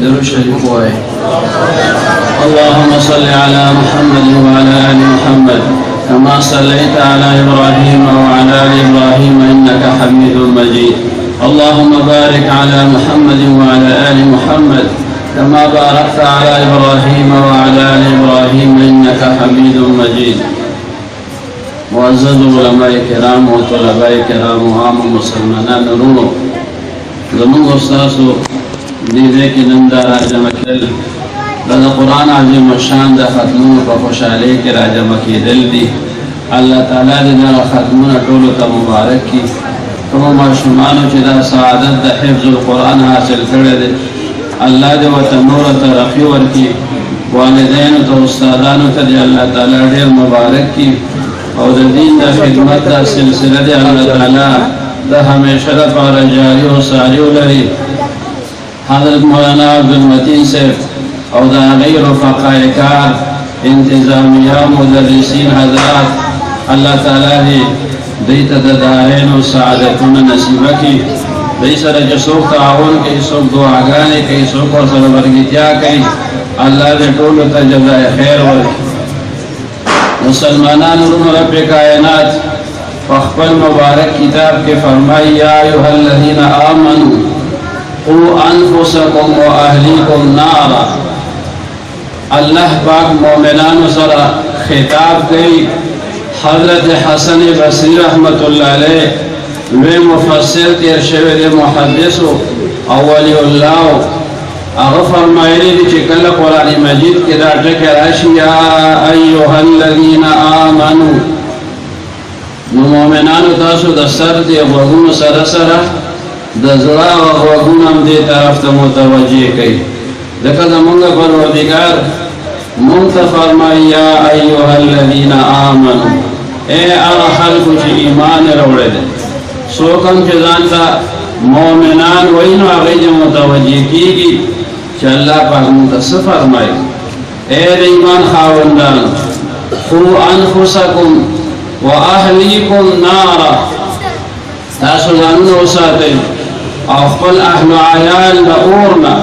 درود شریف وایي. اللهم صل على محمد وعلى آل محمد كما صليت على إبراهيم وعلى آل إبراهيم إنك حميد مجيد. اللهم بارك على محمد وعلى آل محمد كما باركت على إبراهيم وعلى آل إبراهيم إنك حميد مجيد. معزز علماء کرام و طلباء کرام و عام مسلمانان رونو، زمون استاسو دیده کی نندا راجم کل دا قرآن عظیم الشان دا ختمون پا خوشحالی کی راجم کی دل دی. اللہ تعالی دی دا ختمون طولو تا مبارک کی کمو مرشمانو چی دا سعادت دا حفظ القرآن حاصل کرده اللہ دی وطنور ترقی ورکی، والدین تا استادانو تا دی اللہ تعالی دیر مبارک کی، اور دا دین دا خدمت دا سلسلہ دی اللہ تعالی دا ہمیشہ دا پارا جاری و ساری و لری. حضرت مولانا عبدالمتین صاحب اور دا غیر رفقاء کار انتظامیہ مدرسین حضرات اللہ تعالی دی دیتا دا دارین و سعادتون نصیبہ کی. دی سر جسوک تعاون کی، سوک دعاگانے کی، سوک و سر برگتیا کی، اللہ دے طول تا جزائے خیر ورکی. مسلمانان رون رب کائنات فخبر مبارک کتاب کے فرمائی یا ایوہ الذین آمنوا قو انفسکم و اہلیکم نارا. اللہ پاک مومنان سرا خطاب گئی. حضرت حسن بصری رحمت اللہ علیہ وی مفسر تیر شوید محدث اولی اللہ اغا فرمائلی دی چکل قرآن مجید کی دا ٹکر اشی یا ایوہ الذین آمنو. مومنانو تاسو دا سر دی وغون سر سر دا زرا وغون هم دی طرف تا متوجہ کئی. دکا دا منگا پروردگار منتا فرمائی یا ایوہ الذین آمنو، اے اغا خلقو چی ایمان روڑے دے. سوکم چی زانتا مومنان وینو اغیج متوجہ کی گی چی اللہ پاک منتصف فرمائی اے ایمان خاوندان خو انفسکم و اہلیکم نارا، تاسو زانون وساتے او خپل اہل و عیال دا اورنا.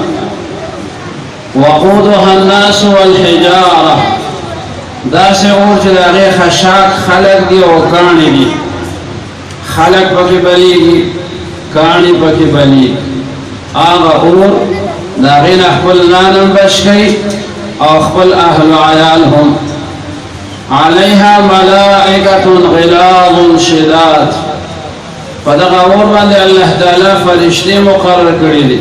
وقودها الناس والحجارة، دا سے اور چلا غی خشاک خلق دی و کانی دی. خلق پاکی بلی گی، کانی پاکی بلی. آغا اور دا غین اخبر نانم بشکی او اخبر اہل و عیال ہم. علیہا ملائکت غلاظ شداد، فدغا اور باندے اللہ تعالی فرشتے مقرر کری دی.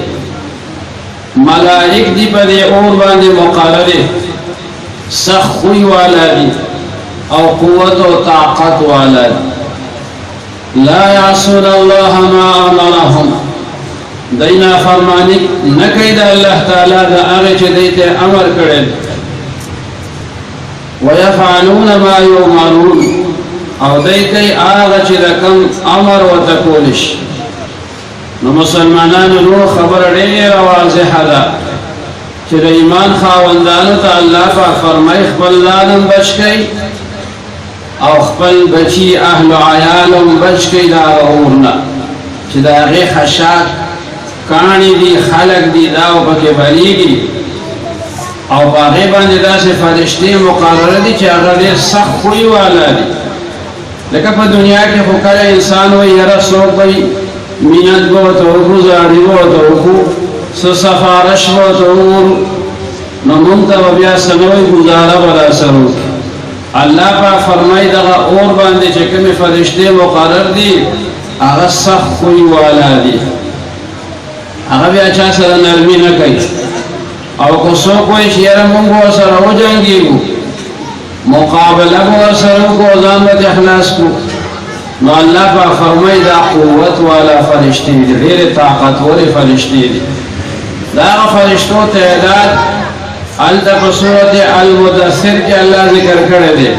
ملائک دی پدے اور باندے مقرر سخوی والا دی او قوت و طاقت والا دی. لا یعصون اللہ ما امرهم، دینا فرمانی نکی دا اللہ تعالی دا اغیچ دیتے امر کرد. ویفعلون ما یؤمرون، او دیتے آغیچ دا کم امر و تکولش. نو مسلمانان رو خبر دیر واضح دا چی دا ایمان خواندانو تا اللہ پاک فرمائی خبر لانم بچ کئی او خبر بچی اہل و عیالم بچ کئی دا غورنا چی دا غی خشاک کانی دی خلق دی داو پاک بلیگی او باغی باندی دا سے فرشتی مقرر دی چی اگر دیر سخت خوی والا دی. لیکن پا دنیا کے فکر انسان وی یرا سوک بی مینت بوتو گزاری بوتو سفارش بوتو نمونتا و بیا سنوی گزارا بلا سرو. اللہ پا فرمائی دغا اور باندے چکم فرشتے مقرر دی اغا سخت خوی والا دی. اغا بیا چا سر نرمی نکی او کسو کوئی شیر منگو سر ہو جنگی گو مقابلہ کو سر کو ازامت اخلاص کو. نو اللہ پا فرمائی دا قوت والا فرشتی دی، غیر طاقت والی فرشتی دی. دا فرشتو تعداد التا بصورت المدثر کے اللہ ذکر کردے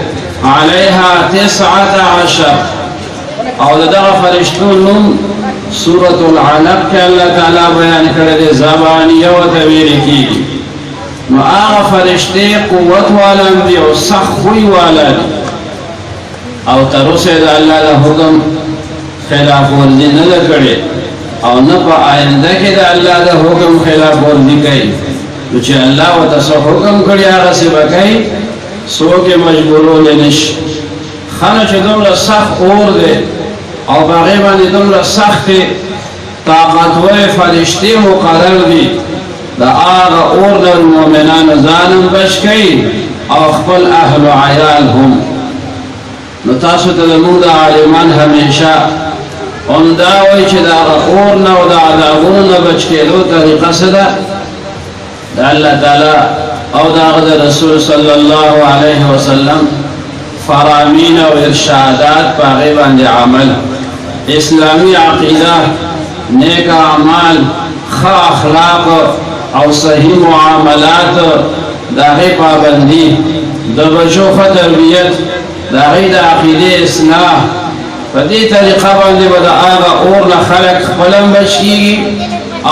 علیہا 19 او دا فرشتو نم سورة العلق کے اللہ تعالی بیان کردے زبانیہ و تویری کی. نو آغا فرشتی قوت والا دی و سخوی والا دی او تروسے دا اللہ دا حکم خلاف ورزی نہ کرے. او نه په آینده کې د الله د حکم خلاف ورزي کوي نو چې الله وتعالى حکم کړی هغه څه وکړي څوک مجبورول نشي خانه چې دومره سخت اور دی او هغه باندې دومره سخت طاقتور فرشتي مقرر دي دا هغه اور د مؤمنانو ځانم بچ کوي او خپل اهل و عیال هم نو تاسو ته موږ د عالمان همیشه دا وایي چې دا اور نه او د عذابونو نه بچ کېدو طریقه څه ده د الله تعالی او د رسول صلی الله علیه وسلم فرامین او ارشادات په هغې باندې عمل اسلامی عقیده نیک اعمال ښه اخلاق او صحیح معاملات د هغې پابندي د بچو ښه تربیت د هغې د عقیدې اصلاح په دې طریقه باندې به د هغه اور نه خلک خپل هم بچ کېږي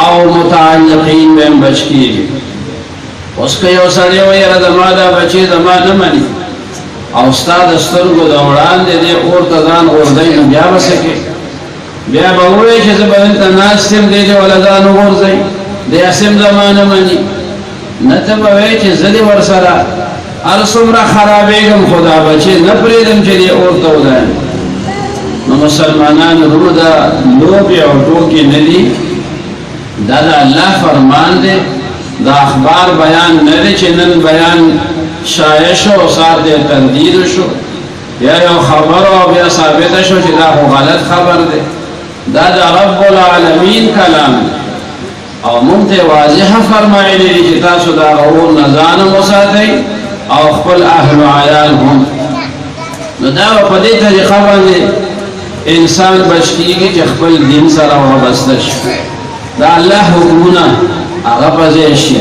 او متعلقین به هم بچ کېږي اوس که یو سړی وایي یاره زما دا بچې زما نه مني او ستا د سترګو د وړاندې دې اور ته ځان غورځوي نو بیا به څه کوې بیا به ووایي چې زه به دلته ناست یم دی دې وله ځان وغورځوي دی هسې هم زما نه مني نه ته به وایې چې زه دې ورسره هر څومره خرابېږم خو دا بچې نه پرېږدم چې دې اور ته وځایم نو مسلمانان ورو دا لوبې او ټوکې نه دي دا د الله فرمان دی دا اخبار بیان نه دی چې نن بیان شایع شو او سار دی تردید شو یا یو خبر او بیا ثابته شو چې دا خو غلط خبر دی دا د رب العالمین کلام او موږ ته واضح فرمایلی دی چې تاسو دا اور نه ځان وساتئ او خپل اهل و عیال هم نو دا په دې طریقه باندې انسان بچ کېږي چې خپل دین سره وابسته شي دا الله حکمونه هغه په ځای شي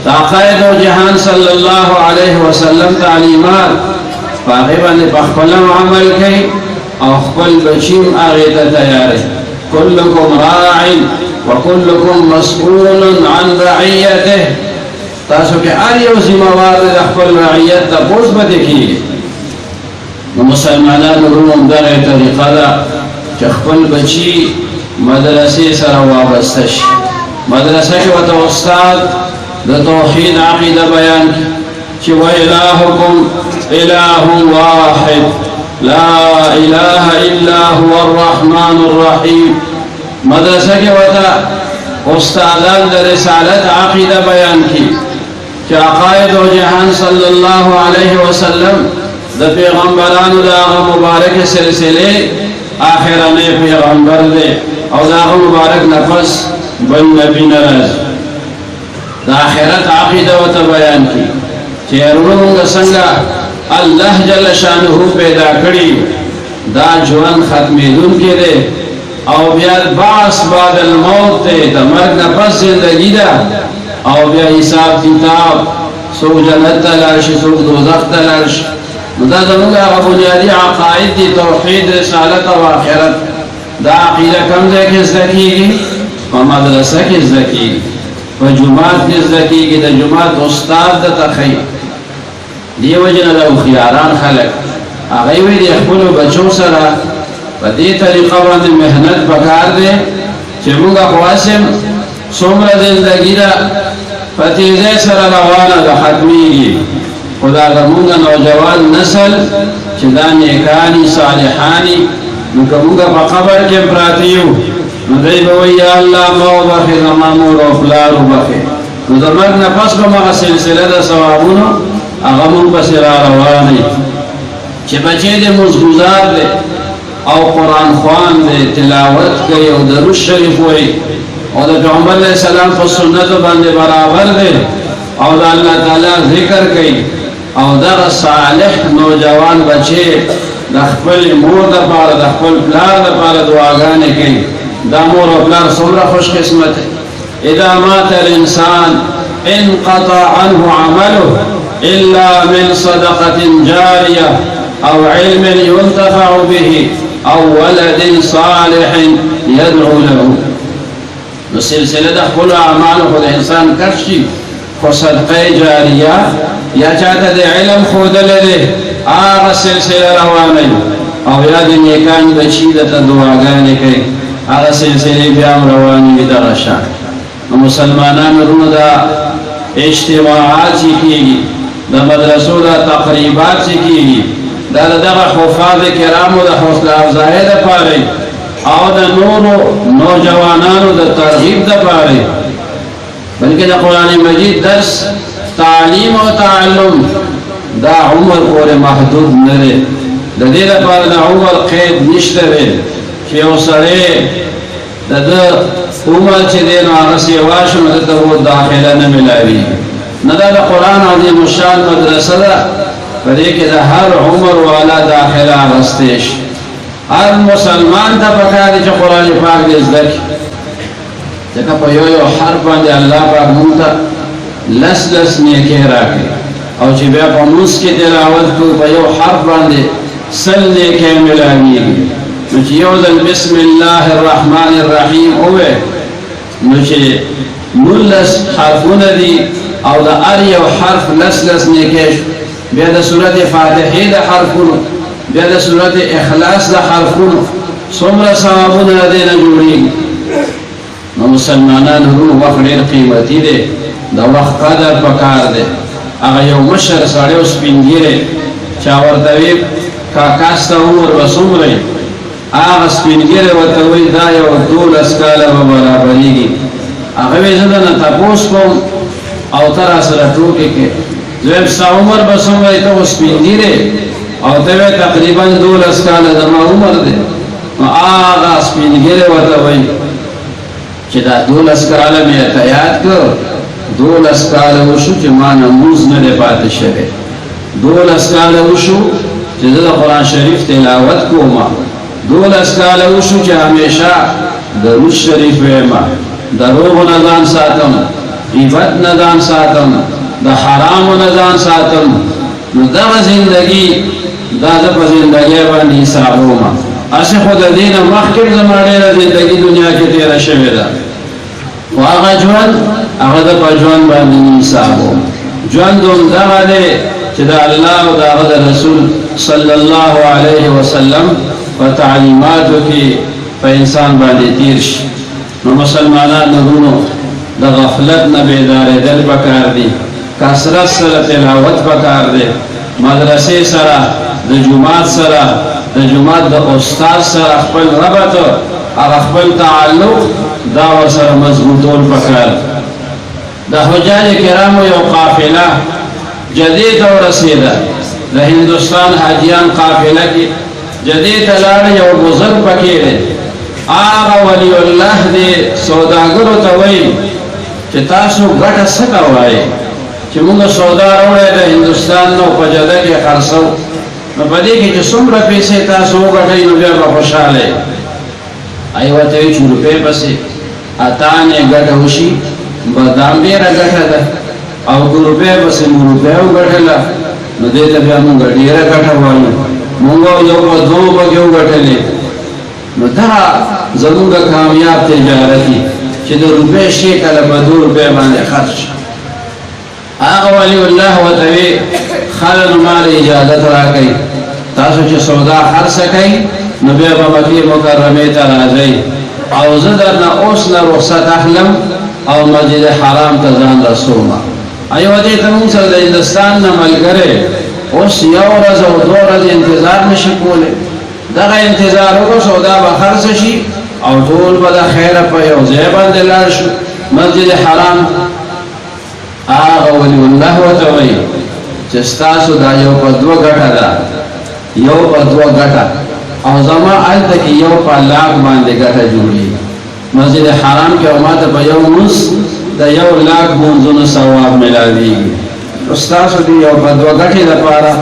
د عقاید او جهان صلی الله علیه وسلم تعلیمات په هغې باندې په خپل عمل کوي او خپل بچي هم هغې ته تیاری کلکم راع وکلکم مسئول عن رعیته تاسو کې هر یو ذمہوار دی د خپل رعیت تپوس به دې کېږي نو مسلمانانو روم دغه طریقه ده چې خپل بچي مدرسې سره وابسته شي مدرسه کې ورته استاد د توحید عقیده بیان چې وإلهکم إله واحد لا إله إلا هو الرحمن الرحیم مدرسه کې ورته استادان د رسالت عقیده بیان کی چې عقاید او جهان صلی الله علیه وسلم د پیغمبرانو د هغه مبارک سلسله آخرنی پیغمبر دی او د هغه مبارک نفس بل نبی نه راځي د آخرت عقیده ورته بیان کی چې موږ څنګه الله جل شانه پیدا کړي دا ژوند ختمېدونکی دی او بیا بعث بعد الموت دی د مرګ نه پس زندګي ده او بیا حساب کتاب څوک جنت ته لاړ شي څوک دوزخ ته لاړ شي نو دا زموږ هغه بنیادي عقاید دي توحید رسالت او آخرت دا عقیده کوم ځای کې زده کېږي په مدرسه کې زده کېږي په جومات کې زده کېږي د جومات استاد درته ښیي دې وجې نه د هوښیاران خلک هغوی وایي د خپلو بچو سره په دې طریقه باندې محنت پکار دی چې موږ خو هسې څومره زندګي ده په تیزۍ سره روانه ده ختمېږي خو دا زموږ نوجوان نسل چې دا نیکاني صالحاني نو که موږ په قبر کې پراته یو نو دی به وایي یا الله ما وبخې زما مور او پلار وبخې نو د مرګ نه پس به همغه سلسله د ثوابونو هغه موږ پسې را روان یي چې بچی دی مزګزار دی او قرآن خوان دی تلاوت کوي او درود شریف وایي او د پیغمبر علیه السلام په سنتو باندې برابر دی او د الله تعالی ذکر کوي او دغه صالح نوجوان بچی د خپل مور دپاره د خپل پلار دپاره دعاګانې کوي دا مور او پلار څومره خوش قسمت اذا مات الانسان انقطع عنه عمله الا من صدقه جاريه او علم ينتفع به او ولد صالح يدعو له نو سلسله د خپل اعمالو خو د انسان کټ شي خو صدقه جاریه یا چاته د علم ښودلی دی هغه سلسله روانه او یا د نیکان بچي درته دعاګانې کوي هغه سلسله بیا رواني دغه شان مسلمانانو رونو دا اجتماعات چې کېږي د مدرسو دا تقریبات چې کېږي دا دغه حفاظ کرامو د حوصله افزایۍ دپاره او د نورو نوجوانانو د ترغیب دپاره بلکې د قرآن مجید درس تعلیم او تعلم دا عمر پورې محدود نه دی د دې لپاره د عمر قید نشته دی چې یو سړی د ده عمر چې دی نو هغه سیوا شو نو دته و داخله نه میلاویږي نه دا د قرآن عظیم الشان مدرسه ده په دې کې د هر عمر والا داخله اخیستی شي هر مسلمان ته پکار دی چې قرآن پاک دې زده کړي ځکه په یو یو حرف باندې الله پاک موږ ته لس لس نیکۍ راکړي او چې بیا په مونځ کې تلاوت کوو په یو حرف باندې سل نیکۍ میلاویږي نو چې یو ځل بسم الله الرحمن الرحیم ووایې نو چې 19 حرفونه دي او د هر یو حرف لس لس نیکۍ بیا د سورت فاتحې د حرفونو بیا د سورت اخلاص د حرفونو څومره ثوابونه د دې نه جوړېږي نو مسلمانانو ورونو وخت ډېر قیمتي دی د وخت قدر پکار دی هغه یو مشر سړی او سپین ږیری چا ورته وي کاکا ستا عمر به څومره وي هغه سپین ږیری ورته وایي دا یو 12 کاله به برابرېږي هغه وایي زه درنه تپوس کوم او ته راسره ټوکې کې زه ستا عمر به څومره وي ته خو سپین ږیری او ته وایې تقریبا 12 کاله زما عمر دی نو هغه سپین ږیری ورته وایي چې دا 12 کاله مې ته یاد کړ 12 کاله وشو چې ما نموز نه دی پاتې شوی 12 کاله وشو چې زه د قرآن شریف تلاوت کوم 12 کاله وشو چې همیشه درود شریف وایم دروغ نه ځان ساتم غیبت نه ځان ساتم د حرامو نه ځان ساتم نو دغه زندګي دا د په زندګۍ باندې حسابوم اسه خو د دې نه مخکې زما ډېره زندګي دنیا کې تېره شوې ده خو هغه ژوند هغه د په ژوند باندې حسابوم ژوند همدغه دی چې د الله او د هغه د رسول صلی الله علیه وسلم په تعلیماتو کې په انسان باندې تیر شي نو مسلمانانو ورونو د غفلت نه بیدارېدل پکار دي کثرت سره تلاوت پکار دی مدرسې سره د جومات سره د جومات د استاد سره خپل ربط هغه خپل تعلق دا ورسره مضبوطول پکار د حجاج کرامو یو قافله جدید ورسېده د هندوستان حاجیان قافله کې جدید لاړ یو بزرګ پکې دی هغه ولی الله دې سوداګرو ته وایي چې تاسو ګټه څه کوئ چې موږ سودا راوړی د هندوستان نو په جده کې خرڅو نو په دې کې چې څومره پیسې تاسو وګټئ نو بیا به خوشحاله یې هغې ورته وایي چې روپۍ پسې اتانې ګټه وشي بادام ډېره ګټه ده او که روپۍ پسې مو روپۍ وګټله نو دې ته بیا موږ ډېره ګټه وایو موږ یو په دوو پکې وګټلې نو دا زموږ کامیاب تجارت دی چې د روپۍ شی کله په 2 روپۍ باندې خرڅ شي هغه ولی الله ورته وایي ښه نو ما له اجازت راکئ تاسو چې سودا خرڅه کوئ نو بیا به مکې مکرمې ته راځئ او زه درنه اوس نه رخصت اخلم او مسجد حرام ته ځان رسوم ایوه دې ته موږ سره د هندوستان نه ملګری اوس یو ورځ او 2 ورځې انتظار نشي کولی دغه انتظار وکړو سودا به خرڅه شي او ټول به د خیره په یو ځای باندې لاړ شو مسجد حرام هغه ولی الله ورته وایي چې ستاسو دا یو په 2 ګټه ده یو په 2 ګټه او زما هلته کې یو په لاک باندې ګټه جوړېږي مسجد حرام کې او ما ته په یو مونځ د 1 لاک مونځونو ثواب میلاویږي نو ستاسو دې یو په 2 ګټې دپاره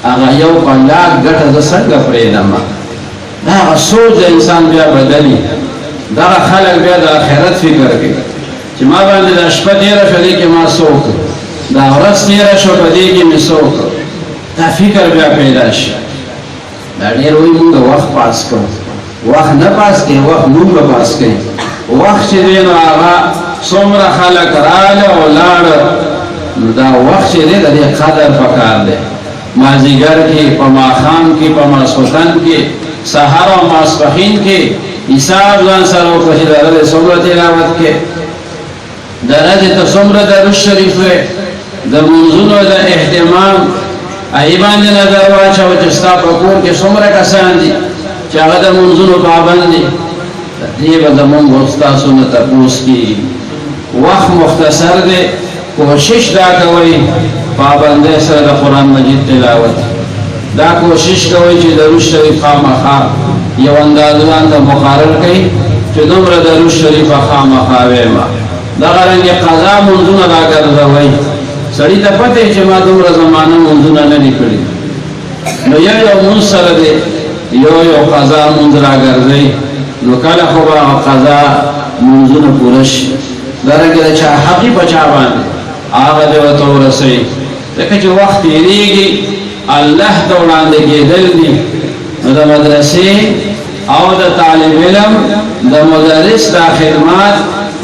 هغه یو په لاک ګټه زه څنګه پرېږدم دا هغه سوچ د انسان بیا بدلي دغه خلک بیا د آخرت فکر کوي چې ما باندې دا شپه تېره شوه دې کې ما څه وکړو دا ورځ تېره شوه په دې کې مې څه وکړو دا فکر بیا پیدا شي دا ډېر وایي مونږ وخت پاس کوو وخت نه پاس کوي وخت مونږ به پاس کوي وخت چې دی نو هغه څومره خلک راله او لاړه نو دا وخت چې دی د دې قدر پکار دی مازدیګر کې په ماښام کې په ماسخوتن کې سهار او ماسپښین کې حساب ځان سره وکړه چې د هغه څومره تلاوت کې د هغې ته څومره درود شریف وی د منځونو د اهتمام هغې باندې نظر واچوه چې ستا په کور کې څومره کسان دي چې هغه د منځونو پابند دي دې به زمونږ ستاسو نه تپوس کېږي وخت مختصر دی کوشش دا کوئ پابندۍ سره د قرآن مجید تلاوت دا کوشش کوئ چې درود شریف خامخا یو انداز ځان ته مقرر کړئ چې دومره درود شریفه خامخا ویمه دغه رنګې قضا منځونه راګرځوئ سړي ته پته چې ما دومره زمانه منځونه نه دي کړي نو یو منځ سره دی یو قضا منځ راګرځئ نو کله خو به قضا منځونه پوره شي دارنګه د چا حقي په چا باندې هغه دې ورته ورسوي ځکه چې وخت تېرېږي الله ته وړاندې کېدل دي نو د مدرسې او د طالب علم د مدرس دا خدمات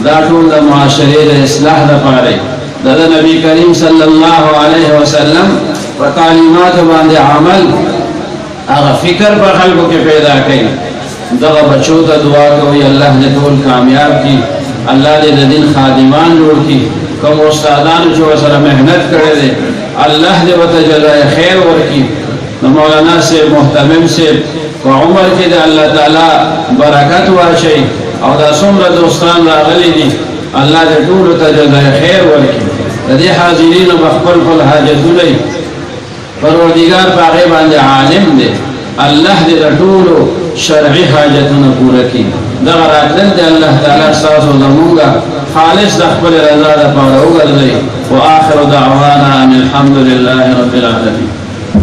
دا ټول د معاشرې د اصلاح دپاره د نبی کریم صلی الله علیه وسلم په تعلیماتو باندې عمل هغه فکر په خلکو کې پیدا کوي دغه بچو ته دعا کوي الله دې ټول کامیاب کړي الله دې د دین خادمان جوړ کړي کوم استادانو چې ورسره محنت کړی دی الله دې ورته جزای خیر ورکړي نو مولانا صاحب محتمم صاحب په عمر کې د الله تعالی برکت واچوي او دا څومره دوستان راغلي دي الله دې ټولو ته جزای خیر ورکړي د دې حاضرینو به خپل حاجتونه پروردګار په هغې باندې عالم دی الله دې د ټولو شرعي حاجتونه پوره کړي دغه راتلل دی الله تعالی ستاسو زمونږ خالص د خپل رضا دپاره وګرځوي واخر دعوانا ان الحمد لله رب العالمین